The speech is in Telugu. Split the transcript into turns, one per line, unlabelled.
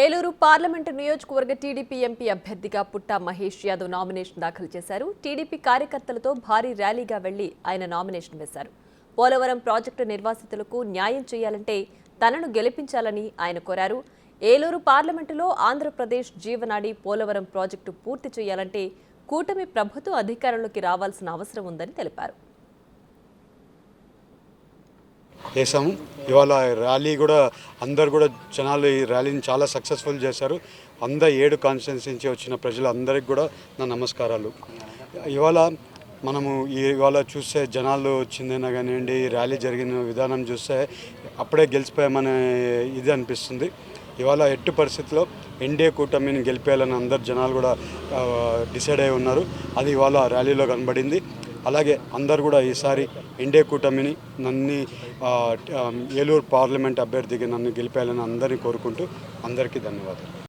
ఏలూరు పార్లమెంటు నియోజకవర్గ టీడీపీ ఎంపీ అభ్యర్థిగా పుట్టా మహేష్ యాదవ్ నామినేషన్ దాఖలు చేశారు. టీడీపీ కార్యకర్తలతో భారీ ర్యాలీగా వెళ్లి ఆయన నామినేషన్ వేశారు. పోలవరం ప్రాజెక్టు నిర్వాసితులకు న్యాయం చేయాలంటే తనను గెలిపించాలని ఆయన కోరారు. ఏలూరు పార్లమెంటులో ఆంధ్రప్రదేశ్ జీవనాడి పోలవరం ప్రాజెక్టు పూర్తి చేయాలంటే కూటమి ప్రభుత్వం అధికారంలోకి రావాల్సిన అవసరం ఉందని తెలిపారు.
చేసాము. ఇవాళ ర్యాలీ కూడా అందరు కూడా జనాలు ఈ ర్యాలీని చాలా సక్సెస్ఫుల్ చేశారు. 7 కాన్స్టిట్యున్సీ నుంచి వచ్చిన ప్రజలందరికీ కూడా నా నమస్కారాలు. ఇవాళ మనము ఇవాళ చూస్తే జనాలు వచ్చిందైనా కానివ్వండి, ర్యాలీ జరిగిన విధానం చూస్తే అప్పుడే గెలిచిపోయామనే ఇది అనిపిస్తుంది. ఇవాళ ఎట్టి పరిస్థితిలో ఎన్డీఏ కూటమిని గెలిపేయాలని అందరు జనాలు కూడా డిసైడ్ అయి ఉన్నారు. అది ఇవాళ ర్యాలీలో కనబడింది. అలాగే అందరు కూడా ఈసారి ఎన్డీఏ కూటమిని ఏలూరు పార్లమెంట్ అభ్యర్థికి నన్ను గెలిపేయాలని అందరినీ కోరుకుంటూ అందరికీ ధన్యవాదాలు.